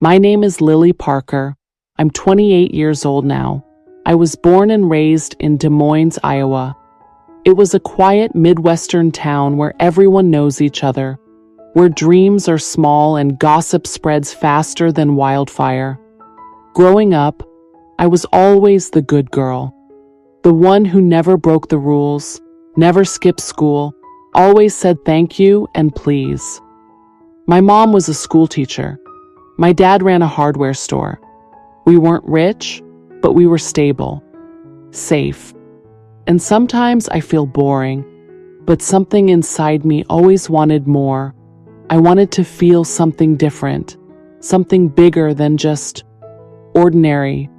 My name is Lily Parker. I'm 28 years old now. I was born and raised in Des Moines, Iowa. It was a quiet Midwestern town where everyone knows each other, where dreams are small and gossip spreads faster than wildfire. Growing up, I was always the good girl, the one who never broke the rules, never skipped school, always said thank you and please. My mom was a school teacher. My dad ran a hardware store. We weren't rich, but we were stable, safe. And sometimes I feel boring, but something inside me always wanted more. I wanted to feel something different, something bigger than just ordinary.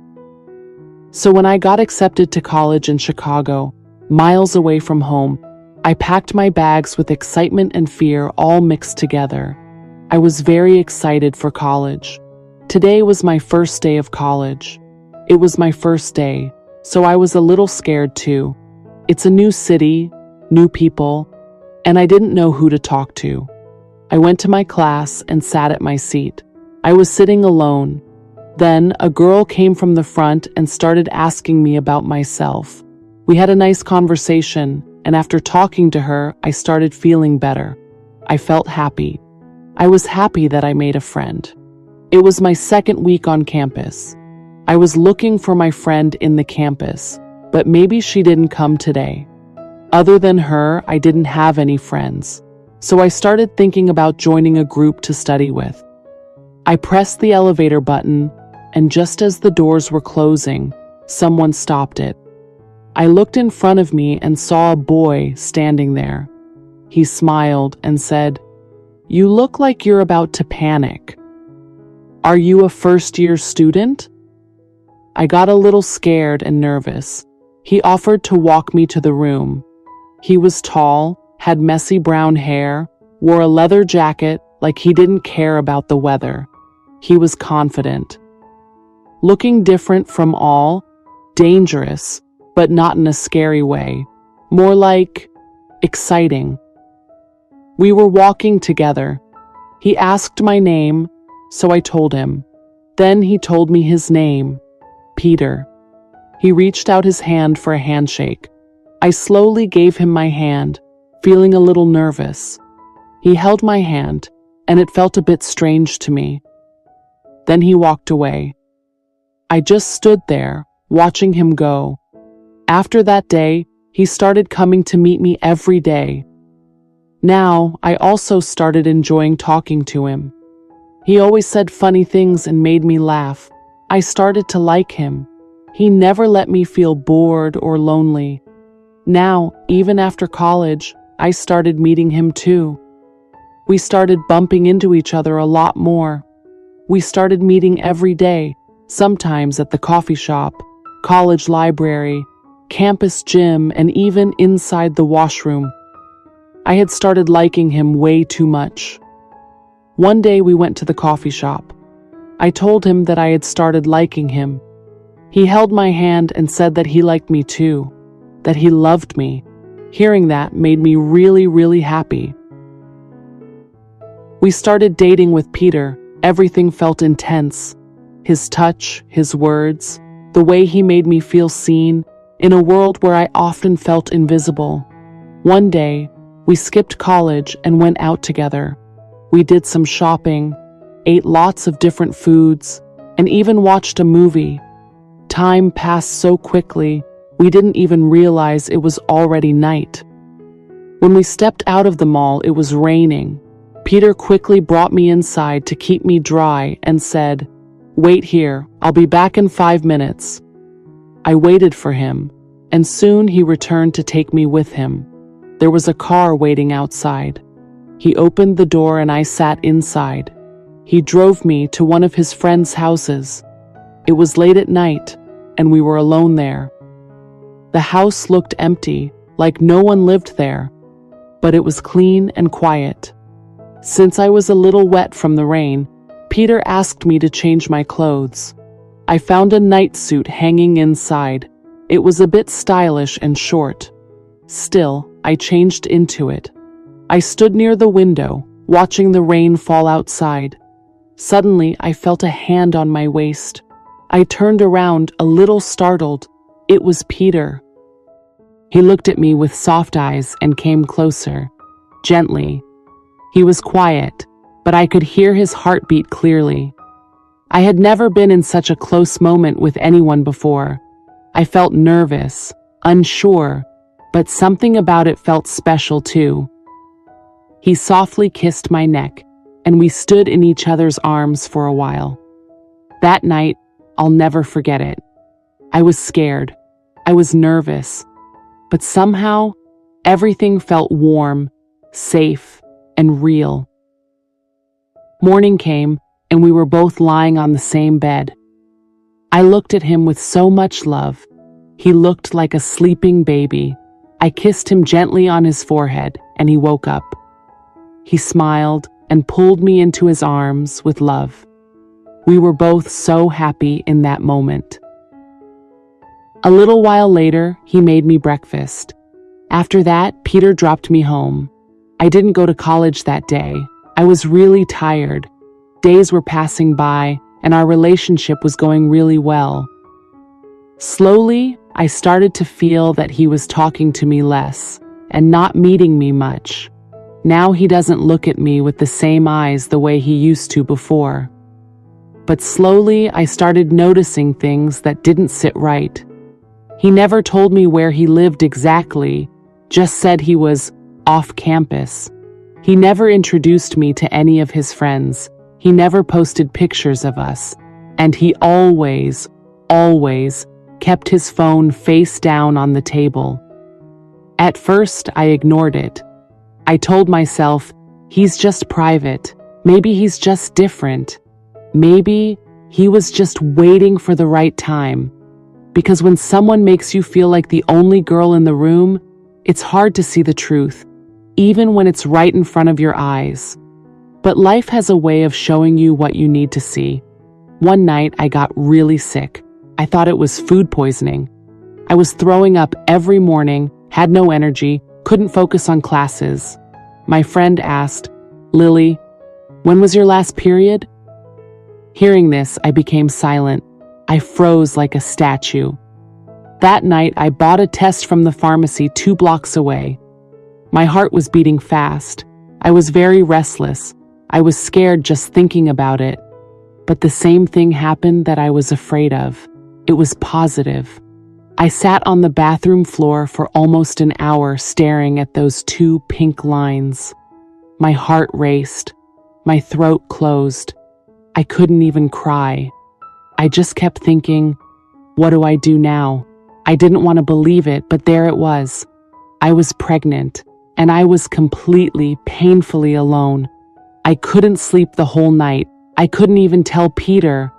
So when I got accepted to college in Chicago, miles away from home, I packed my bags with excitement and fear all mixed together. I was very excited for college. Today was my first day of college. It was my first day, so I was a little scared too. It's a new city, new people, and I didn't know who to talk to. I went to my class and sat at my seat. I was sitting alone. Then a girl came from the front and started asking me about myself. We had a nice conversation, and after talking to her, I started feeling better. I felt happy. I was happy that I made a friend. It was my second week on campus. I was looking for my friend in the campus, but maybe she didn't come today. Other than her, I didn't have any friends, so I started thinking about joining a group to study with. I pressed the elevator button, and just as the doors were closing, someone stopped it. I looked in front of me and saw a boy standing there. He smiled and said, "You look like you're about to panic. Are you a first-year student?" I got a little scared and nervous. He offered to walk me to the room. He was tall, had messy brown hair, wore a leather jacket like he didn't care about the weather. He was confident. Looking different from all, dangerous, but not in a scary way. More like exciting. We were walking together. He asked my name, so I told him. Then he told me his name, Peter. He reached out his hand for a handshake. I slowly gave him my hand, feeling a little nervous. He held my hand, and it felt a bit strange to me. Then he walked away. I just stood there, watching him go. After that day, he started coming to meet me every day. Now, I also started enjoying talking to him. He always said funny things and made me laugh. I started to like him. He never let me feel bored or lonely. Now, even after college, I started meeting him too. We started bumping into each other a lot more. We started meeting every day, sometimes at the coffee shop, college library, campus gym, and even inside the washroom. I had started liking him way too much. One day we went to the coffee shop. I told him that I had started liking him. He held my hand and said that he liked me too, that he loved me. Hearing that made me really, really happy. We started dating with Peter. Everything felt intense. His touch, his words, the way he made me feel seen in a world where I often felt invisible. One day, we skipped college and went out together. We did some shopping, ate lots of different foods, and even watched a movie. Time passed so quickly, we didn't even realize it was already night. When we stepped out of the mall, it was raining. Peter quickly brought me inside to keep me dry and said, "Wait here, I'll be back in 5 minutes." I waited for him, and soon he returned to take me with him. There was a car waiting outside. He opened the door and I sat inside. He drove me to one of his friends' houses. It was late at night, and we were alone there. The house looked empty, like no one lived there, but it was clean and quiet. Since I was a little wet from the rain, Peter asked me to change my clothes. I found a night suit hanging inside. It was a bit stylish and short. Still, I changed into it. I stood near the window, watching the rain fall outside. Suddenly, I felt a hand on my waist. I turned around, a little startled. It was Peter. He looked at me with soft eyes and came closer, gently. He was quiet, but I could hear his heartbeat clearly. I had never been in such a close moment with anyone before. I felt nervous, unsure, but something about it felt special too. He softly kissed my neck, and we stood in each other's arms for a while. That night, I'll never forget it. I was scared. I was nervous. But somehow, everything felt warm, safe, and real. Morning came, and we were both lying on the same bed. I looked at him with so much love. He looked like a sleeping baby. I kissed him gently on his forehead, and he woke up. He smiled and pulled me into his arms with love. We were both so happy in that moment. A little while later, he made me breakfast. After that, Peter dropped me home. I didn't go to college that day. I was really tired. Days were passing by, and our relationship was going really well. Slowly, I started to feel that he was talking to me less and not meeting me much. Now he doesn't look at me with the same eyes the way he used to before. But slowly, I started noticing things that didn't sit right. He never told me where he lived exactly, just said he was off campus. He never introduced me to any of his friends. He never posted pictures of us. And he always kept his phone face down on the table. At first, I ignored it. I told myself, he's just private. Maybe he's just different. Maybe he was just waiting for the right time. Because when someone makes you feel like the only girl in the room, it's hard to see the truth, even when it's right in front of your eyes. But life has a way of showing you what you need to see. One night, I got really sick. I thought it was food poisoning. I was throwing up every morning, had no energy, couldn't focus on classes. My friend asked, "Lily, when was your last period?" Hearing this, I became silent. I froze like a statue. That night, I bought a test from the pharmacy 2 blocks away. My heart was beating fast. I was very restless. I was scared just thinking about it. But the same thing happened that I was afraid of. It was positive. I sat on the bathroom floor for almost an hour staring at those 2 pink lines. My heart raced. My throat closed. I couldn't even cry. I just kept thinking, what do I do now? I didn't want to believe it, but there it was. I was pregnant, and I was completely, painfully alone. I couldn't sleep the whole night. I couldn't even tell Peter.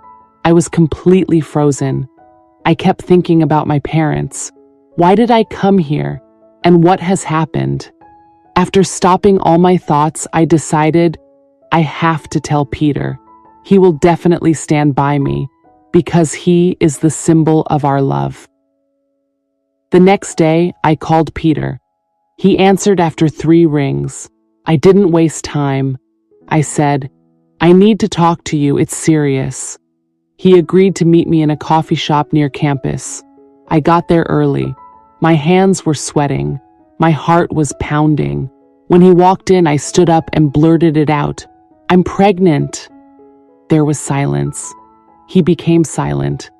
I was completely frozen. I kept thinking about my parents. Why did I come here? And what has happened? After stopping all my thoughts, I decided I have to tell Peter. He will definitely stand by me, because he is the symbol of our love. The next day, I called Peter. He answered after 3 rings. I didn't waste time. I said, "I need to talk to you, it's serious." He agreed to meet me in a coffee shop near campus. I got there early. My hands were sweating. My heart was pounding. When he walked in, I stood up and blurted it out. "I'm pregnant." There was silence. He became silent.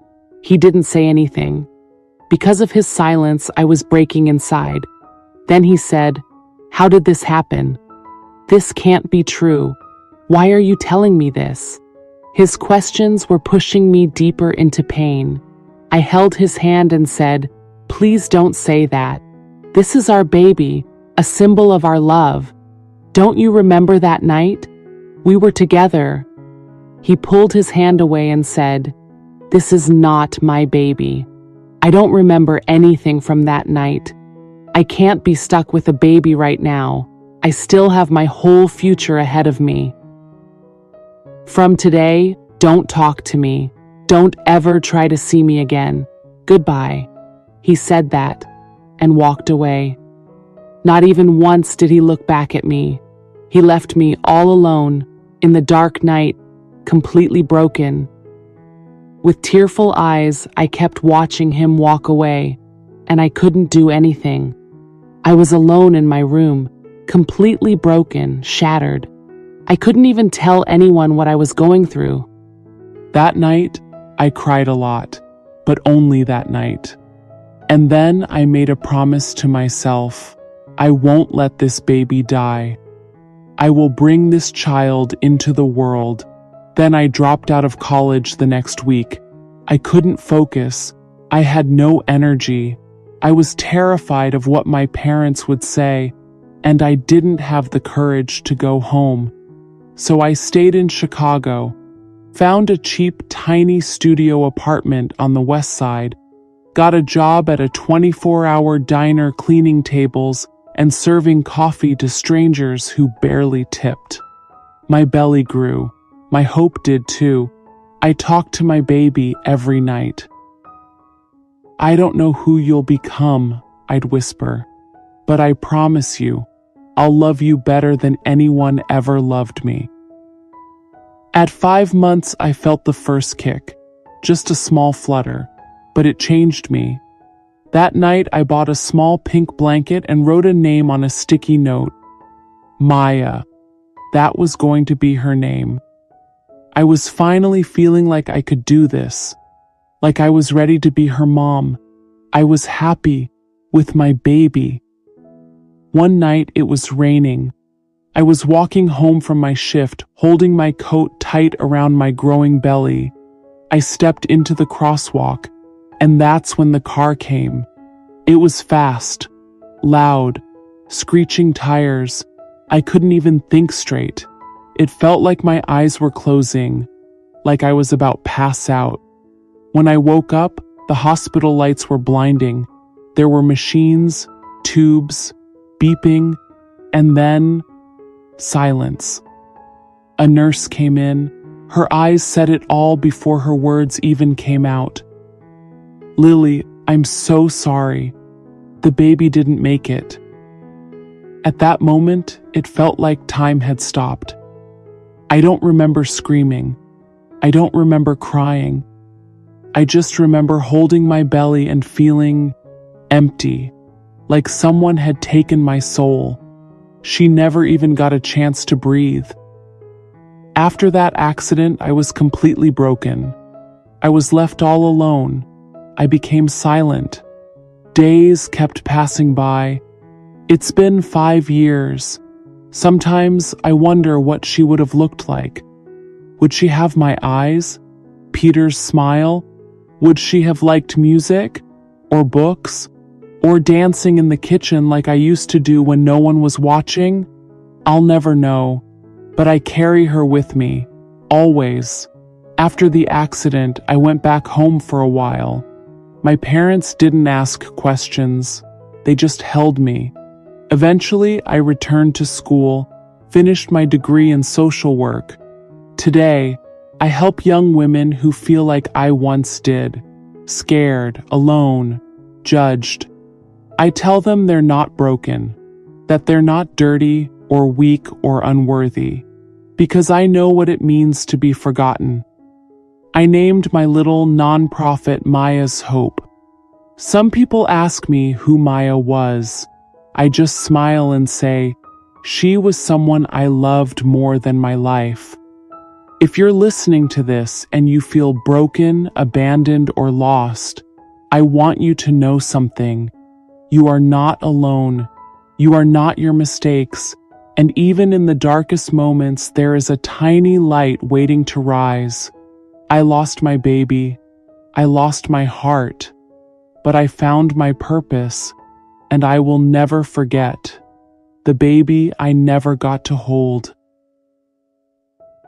He didn't say anything. Because of his silence, I was breaking inside. Then he said, "How did this happen? This can't be true. Why are you telling me this?" His questions were pushing me deeper into pain. I held his hand and said, "Please don't say that. This is our baby, a symbol of our love. Don't you remember that night? We were together." He pulled his hand away and said, "This is not my baby. I don't remember anything from that night. I can't be stuck with a baby right now. I still have my whole future ahead of me. From today, don't talk to me. Don't ever try to see me again. Goodbye." He said that and walked away. Not even once did he look back at me. He left me all alone in the dark night, completely broken. With tearful eyes, I kept watching him walk away, and I couldn't do anything. I was alone in my room, completely broken, shattered. I couldn't even tell anyone what I was going through. That night, I cried a lot, but only that night. And then I made a promise to myself. I won't let this baby die. I will bring this child into the world. Then I dropped out of college the next week. I couldn't focus. I had no energy. I was terrified of what my parents would say, and I didn't have the courage to go home. So I stayed in Chicago, found a cheap, tiny studio apartment on the west side, got a job at a 24-hour diner cleaning tables and serving coffee to strangers who barely tipped. My belly grew. My hope did too. I talked to my baby every night. I don't know who you'll become, I'd whisper, but I promise you, I'll love you better than anyone ever loved me. At 5 months, I felt the first kick, just a small flutter, but it changed me. That night, I bought a small pink blanket and wrote a name on a sticky note. Maya. That was going to be her name. I was finally feeling like I could do this, like I was ready to be her mom. I was happy with my baby. One night, it was raining. I was walking home from my shift, holding my coat tight around my growing belly. I stepped into the crosswalk, and that's when the car came. It was fast, loud, screeching tires. I couldn't even think straight. It felt like my eyes were closing, like I was about to pass out. When I woke up, the hospital lights were blinding. There were machines, tubes, beeping, and then silence. A nurse came in. Her eyes said it all before her words even came out. Lily, I'm so sorry. The baby didn't make it. At that moment, it felt like time had stopped. I don't remember screaming. I don't remember crying. I just remember holding my belly and feeling empty, like someone had taken my soul. She never even got a chance to breathe. After that accident, I was completely broken. I was left all alone. I became silent. Days kept passing by. It's been 5 years. Sometimes I wonder what she would have looked like. Would she have my eyes? Peter's smile? Would she have liked music? Or books? Or dancing in the kitchen like I used to do when no one was watching? I'll never know. But I carry her with me, always. After the accident, I went back home for a while. My parents didn't ask questions. They just held me. Eventually, I returned to school, finished my degree in social work. Today, I help young women who feel like I once did, scared, alone, judged. I tell them they're not broken, that they're not dirty or weak or unworthy, because I know what it means to be forgotten. I named my little nonprofit Maya's Hope. Some people ask me who Maya was. I just smile and say, she was someone I loved more than my life. If you're listening to this and you feel broken, abandoned, or lost, I want you to know something. You are not alone. You are not your mistakes. And even in the darkest moments, there is a tiny light waiting to rise. I lost my baby. I lost my heart. But I found my purpose, and I will never forget the baby I never got to hold.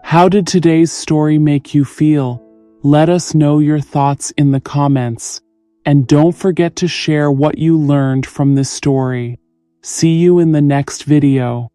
How did today's story make you feel? Let us know your thoughts in the comments. And don't forget to share what you learned from this story. See you in the next video.